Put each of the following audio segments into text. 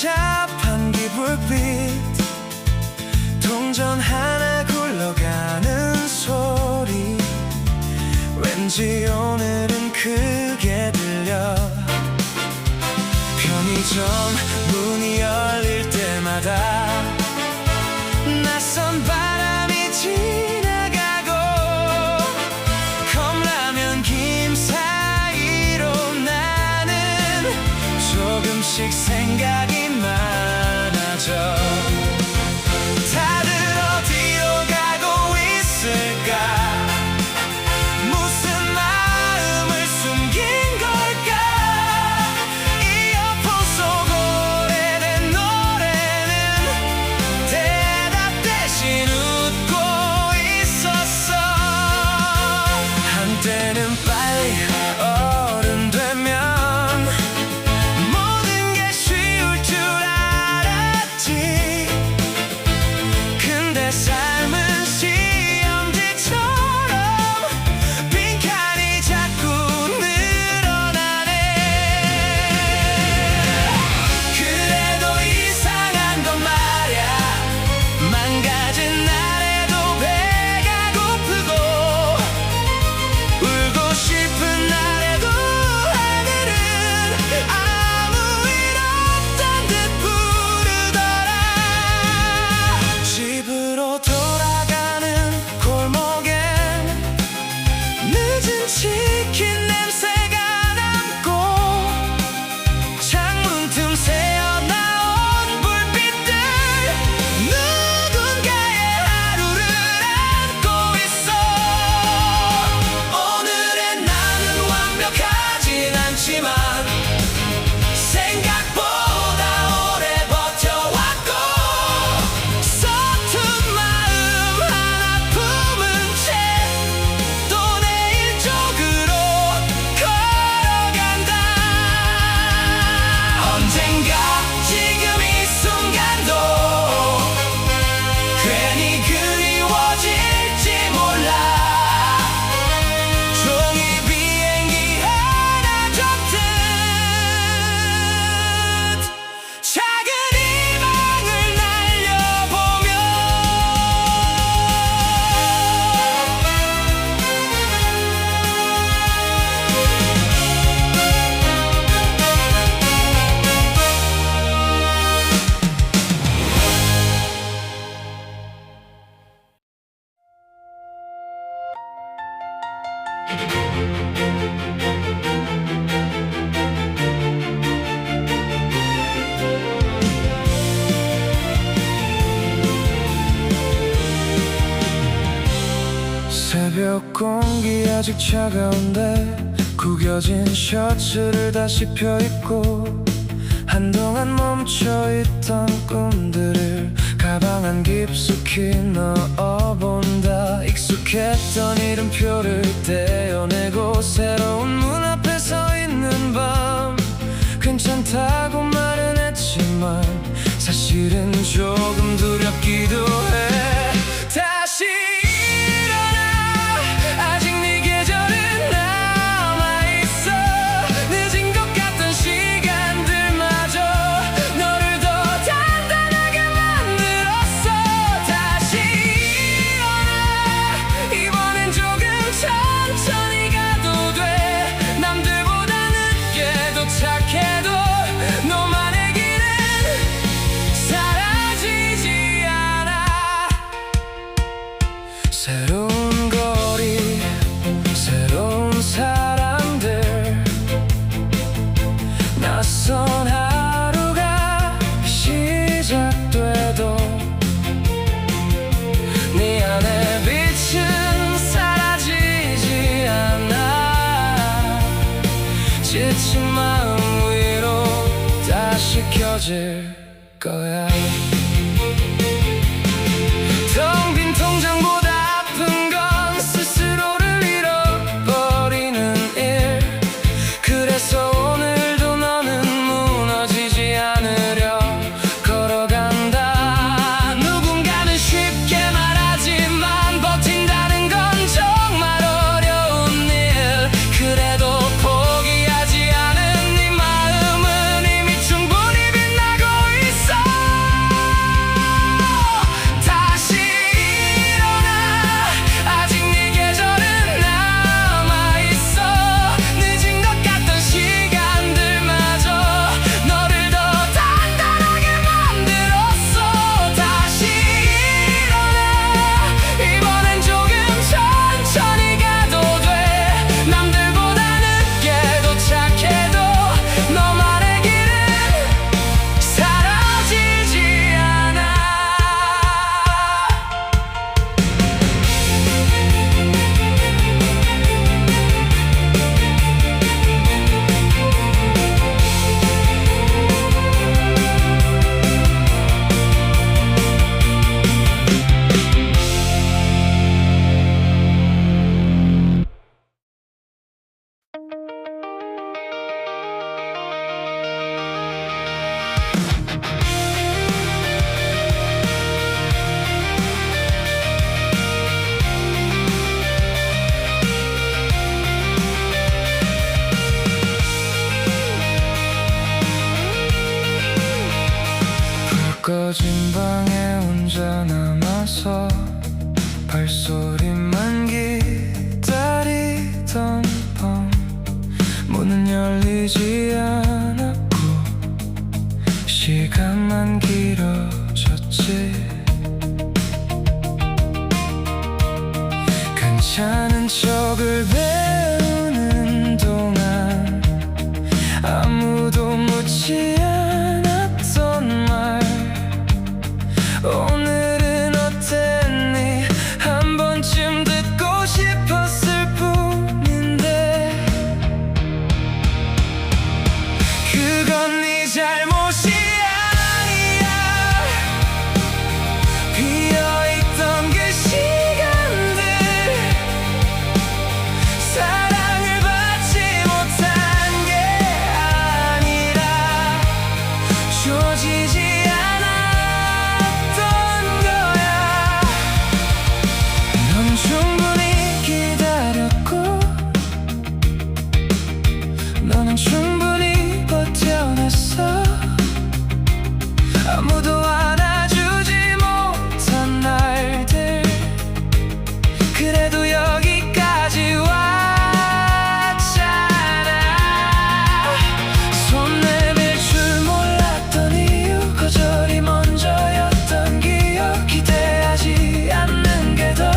자판기 불빛 동전 하나 굴러가는 소리 왠지 오늘은 크게 들려 편의점 문이 열릴 때마다 낯선 바람이 지나가고 컵라면 김 사이로 나는 조금씩 생각이 많아져 다들 어디로 가고 있을까 무슨 마음을 숨긴 걸까 이어폰 속 오래된 노래는 대답 대신 웃고 있었어 한때는 빨리 어른 되면 모든 게 쉬울 줄 알았지 근데 삶은 시험지처럼 빈칸이 자꾸 늘어나네 그래도 이상한 건 말야 망가진 날에도 배가 고프고 울고 싶은 날에도 하늘은 아무 일 없던 듯 부르더라 집으로 돌아가는 골목엔 늦은 치킨 냄새가 남고 창문 틈 새어 나온 불빛들 누군가의 하루를 안고 있어 오늘의 나는 완벽하진 않지만 생각보다 오래 버텨왔고 서툰 마음 하나 품은 채 또 내일 쪽으로 걸어간다 언젠가 지금 이 순간도 괜히 그리워질지 몰라 종이 비행기 하나 줬듯 작은 희망을 날려보며 새벽 공기 아직 차가운데 구겨진 셔츠를 다시 펴입고 한동안 멈춰있던 꿈들을 가방 안 깊숙이 넣어본다 익숙했던 이름표를 떼어내고 새로운 문 앞에 서 있는 밤 괜찮다고 말은 했지만 사실은 조금 두렵기도 해 다시 일어나 아직 네 계절은 남아있어 늦은 것 같던 시간들마저 너를 더 단단하게 만들었어 다시 일어나 이번엔 조금 천천히 가도 돼 남들보다 늦게 도착해도 너만의 길은 사라지지 않아 새로운 거리 새로운 사람들 낯선 하루가 시작돼도 네 안에 빛은 사라지지 않아 지친 마음 위로 다시 켜질 거야 텅 빈 통장보다 아픈 건 스스로를 잃어버리는 일 그래서 오늘도 너는 무너지지 않으려 걸어간다 누군가는 쉽게 말하지만 버틴다는 건 정말 어려운 일 그래도 포기하지 않은 네 마음은 이미 충분히 빛나고 발소리만 기다리던 밤 문은 열리지 않았고 시간만 길어졌지. 괜찮은 척을 배우는 동안 아무도 묻지 않았던 말 오늘은 어땠니 한 번쯤 듣고 싶었을 뿐인데 그건 네 잘못이 아니야. 비어있던 그 시간들 사랑을 받지 못한 게 아니라 주어지지 않았던 거야. 넌 충분히 기다렸고 너는 충분히 버텨냈어. 아무도 안아주지 못한 날들 그래도 여기까지 왔잖아. 손 내밀 줄 몰랐던 이유 거절이 먼저였던 기억 기대하지 않는 게 더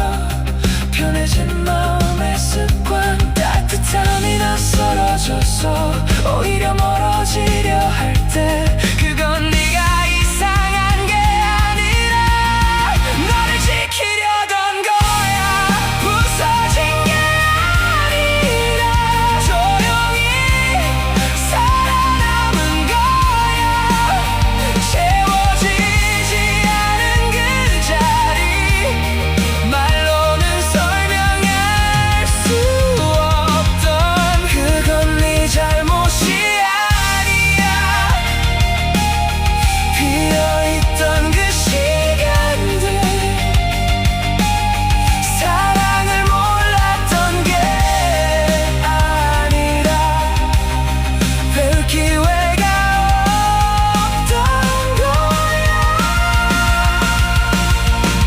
편해진 마음의 습관 따뜻함이 낯설어져서 오히려 멀어지려 할 때 그건 네가 이상한 게 아니라 너를 지키려던 거야. 부서진 게 아니라 조용히 살아남은 거야. 채워지지 않은 그 자리 말로는 설명할 수 없던 그건 네 잘못이 아니야. 비어있던 그 시간들 사랑을 몰랐던 게 아니라 배울 기회가 없던 거야.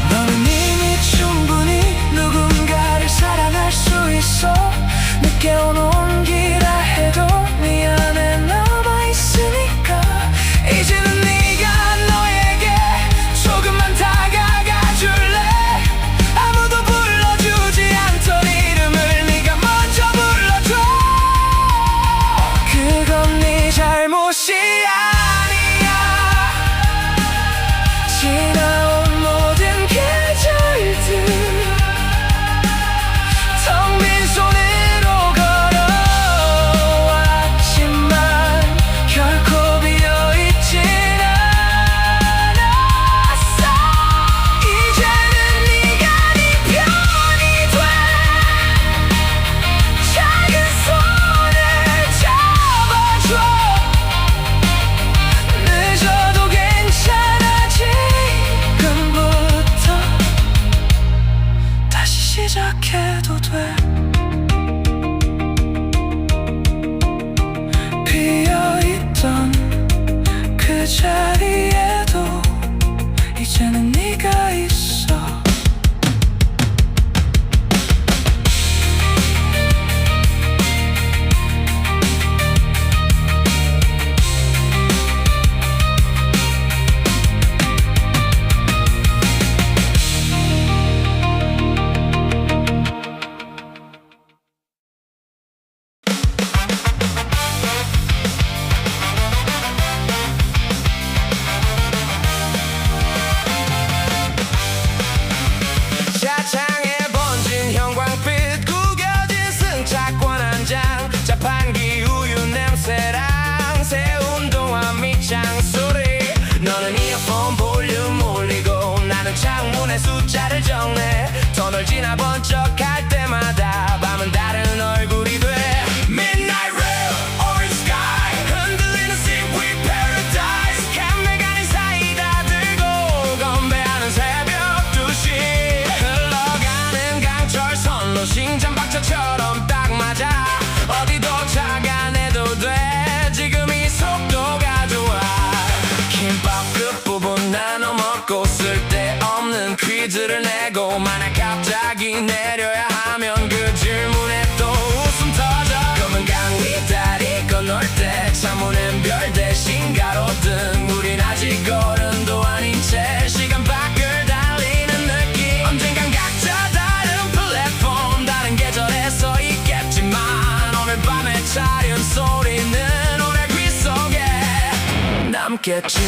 너는 이미 충분히 누군가를 사랑할 수 있어. 늦게 온 온기라 해도 네 안에 남아있으니까 이제는 네가 너에게 조금만 다가가 줄래. 아무도 불러주지 않던 이름을 네가 먼저 불러줘. 그건 네 잘못이 아니야. 지나온 모든 계절들 텅 빈 손으로 걸어왔지만 결코 비어있진 않았어. 이제는 네가 네 편이 돼. 작은 손을 잡아줘. 늦어도 괜찮아. 지금부터 다시 시작해도 돼. 비어있던 그 자리에도 이제는 네가 있어. 차창에 번진 형광빛 구겨진 승차권 한 장 자판기 우유 냄새랑 새 운동화 밑장 소리. 너는 이어폰 볼륨 올리고 나는 창문에 숫자를 적네. 터널 지나 번쩍할 때마다 밤은 다른 얼굴이 돼. Midnight Rail, Orange Sky 흔들리는 Seaweed Paradise 캠벨 아닌 사이다 들고 건배하는 새벽 2시 흘러가는 강철선로 신전박차처럼 딱 맞아. 어디 도착 안 해도 돼. 지금 이 속도가 좋아. 김밥 끝부분 나눠 먹고 쓸데없는 퀴즈를 내. 내고 만약 갑자기 내려야 하면 그 질문에 또 웃음 터져. 검은 강 위 다리 건널 때 창문엔 별 대신 가로등. 우린 아직 어른도 아닌 채 시간 밖을 달리는 느낌. 언젠간 각자 다른 플랫폼 다른 계절에 서 있겠지만 오늘 밤에 차린 소리는 오늘 귀 속에 남겠지.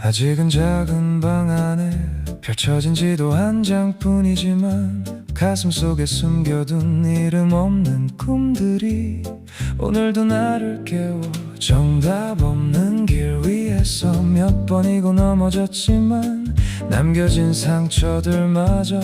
아직은 작은 방 안에 펼쳐진 지도 한 장뿐이지만 가슴 속에 숨겨둔 이름 없는 꿈들이 오늘도 나를 깨워. 정답 없는 길 위에서 몇 번이고 넘어졌지만 남겨진 상처들마저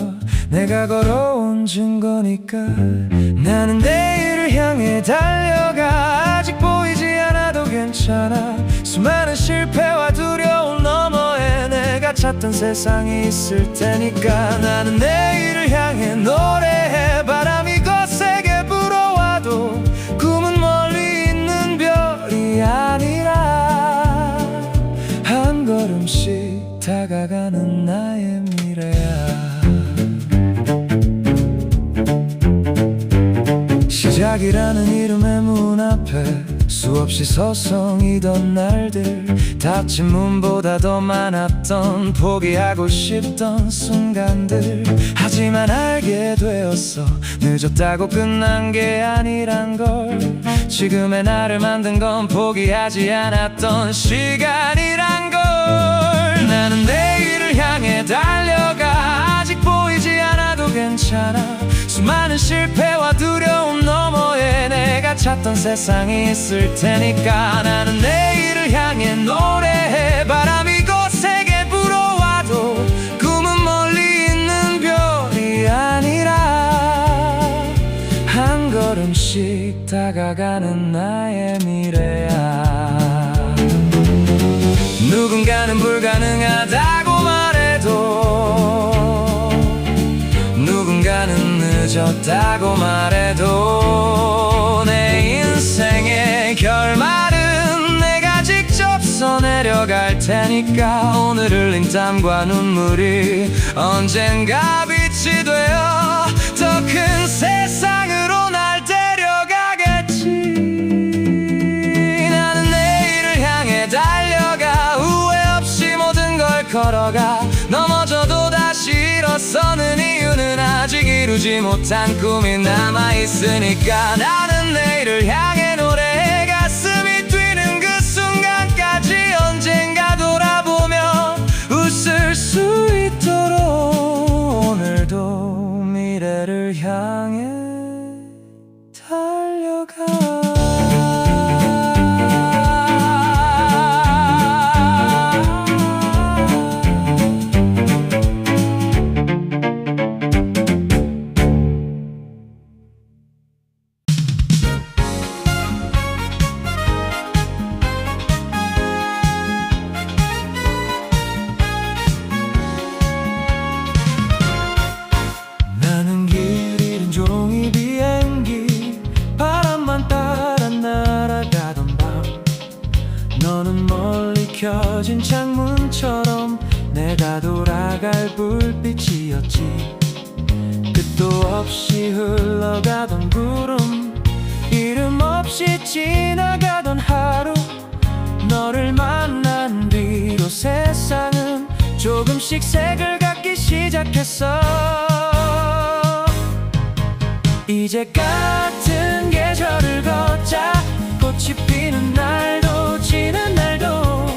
내가 걸어온 증거니까. 나는 내일을 향해 달려가. 아직 보이지 않아도 괜찮아. 수많은 실패와 두려움 너머에 내가 찾던 세상이 있을 테니까. 나는 내일을 향해 노래해. 바람이 거세게 불어와도 꿈은 멀리 있는 별이 아니라 한 걸음씩 다가가는 나의 미래야. 시작이라는 이름의 문 앞에 수없이 서성이던 날들. 닫힌 문보다 더 많았던 포기하고 싶던 순간들. 하지만 알게 되었어. 늦었다고 끝난 게 아니란 걸. 지금의 나를 만든 건 포기하지 않았던 시간이란 걸. 나는 내일을 향해 달려가. 아직 보이지 않아도 괜찮아. 수많은 실패와 두려움 너머에 내가 찾던 세상이 있을 테니까. 나는 내일을 향해 노래해. 바람이 거세게 불어와도 꿈은 멀리 있는 별이 아니라 한 걸음씩 다가가는 나의 미래야. 누군가는 불가능하다고 말해도 누군가는 늦었다고 말해도 내 인생의 결말은 내가 직접 써내려갈 테니까. 오늘 흘린 땀과 눈물이 언젠가 빛이 되어 더 큰 세상으로 날 데려가겠지. 나는 내일을 향해 달려가. 후회 없이 모든 걸 걸어가. 넘어져도 다시 일어서는 이유는 아직 이루지 못한 꿈이 남아있으니까. 나는 내일을 향해 노래해. 가슴이 뛰는 그 순간까지 언젠가 돌아보며 웃을 수 있도록 오늘도 미래를 향해 달려가. 켜진 창문처럼 내가 돌아갈 불빛이었지. 끝도 없이 흘러가던 구름 이름 없이 지나가던 하루 너를 만난 뒤로 세상은 조금씩 색을 갖기 시작했어. 이제 같은 계절을 걷자. 꽃이 피는 날도 지는 날도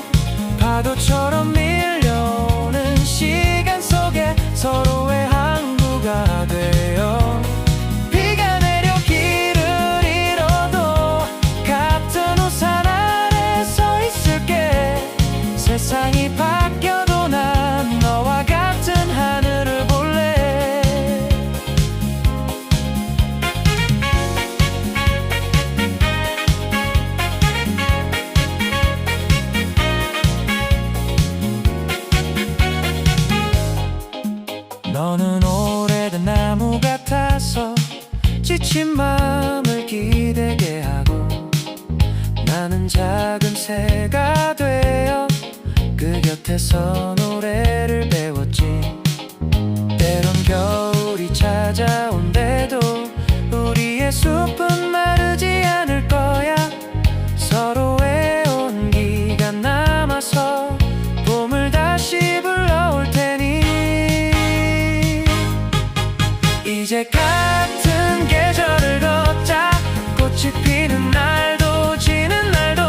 파도처럼 밀려오는 시간 속에 서로의 항구가 되어 비가 내려 길을 잃어도 같은 우산 아래 서 있을게. 세상이 바뀌어도 난 너와 같은 하늘을 볼래. 너는 오래된 나무 같아서 지친 마음을 기대게 하고, 나는 작은 새가 되어 그 곁에서 노래를 배웠지. 때론 겨울이 찾아온대도 우리의 숲은 마르지 않을 거야. 서로의 온기가 남아서 봄을 다시 불러올 테니. 이제 같은 계절을 걷자. 꽃이 피는 날도 지는 날도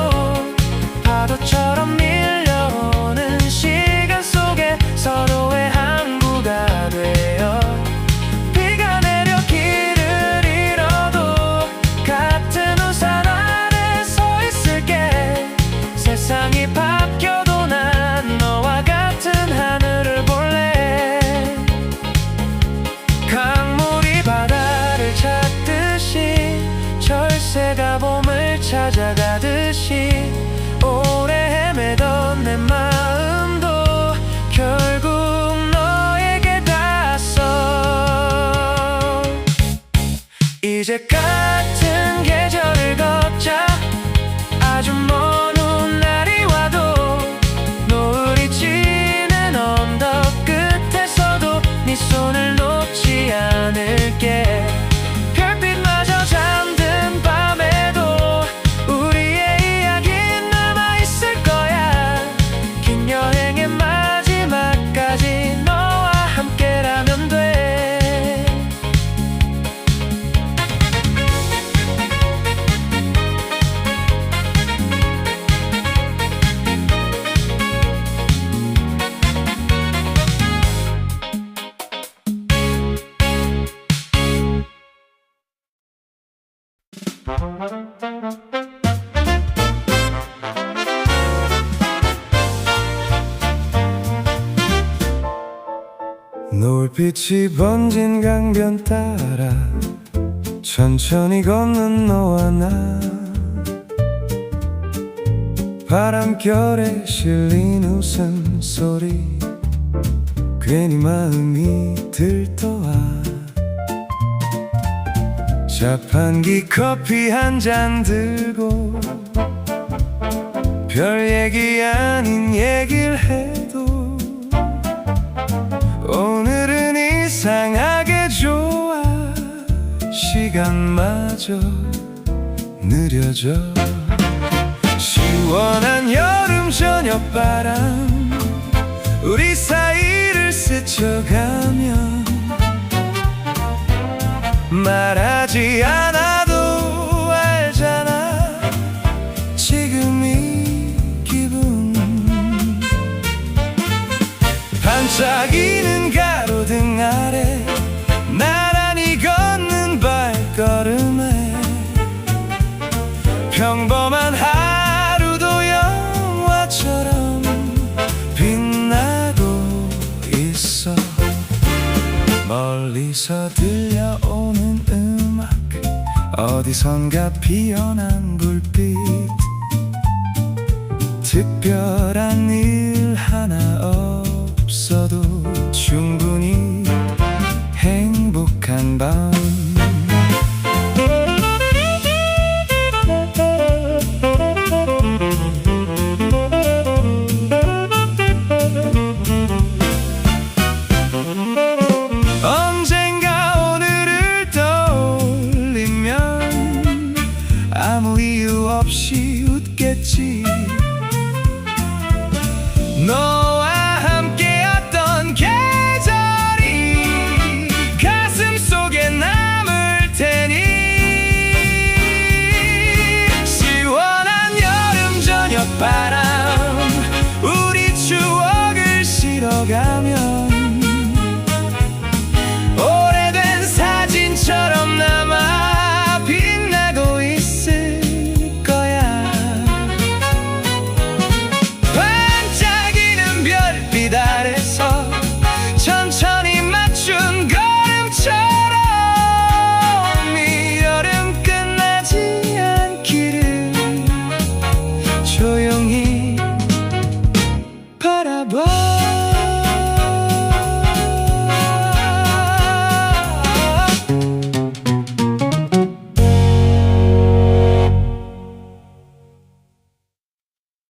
파도처럼 밀려오는 시간 속에 서로의 항구가 되어 비가 내려 길을 잃어도 같은 우산 아래 서 있을게. 세상이 바뀌어도 난 너와 같은 하늘을 볼래. 강물이 바다를 찾듯이 철새가 봄을 찾아가듯이 오래 헤매던 내 마음도 결국 너에게 닿았어. 이제 같은 계절을 걷자. 아주 먼 훗날이 와도 노을이 지는 언덕 끝에서도 네 손을 놓지 않을게. 별빛마저 잠든 밤에도 우리의 이야기는 남아있을 거야. 긴 여행의 마지막까지 너와 함께라면 돼. 노을빛이 번진 강변 따라 천천히 걷는 너와 나. 바람결에 실린 웃음소리 괜히 마음이 들떠와. 자판기 커피 한 잔 들고 별 얘기 아닌 얘기를 해도 오늘은 이상하게 좋아. 시간마저 느려져. 시원한 여름 저녁 바람 우리 사이를 스쳐가며 말하지 않아도 알잖아 지금 이 기분. 반짝이는 가로등 아래 나란히 걷는 발걸음에 평범한 하루도 영화처럼 빛나고 있어. 멀리서 들려오는 음악 어디선가 피어난 불빛 특별한 일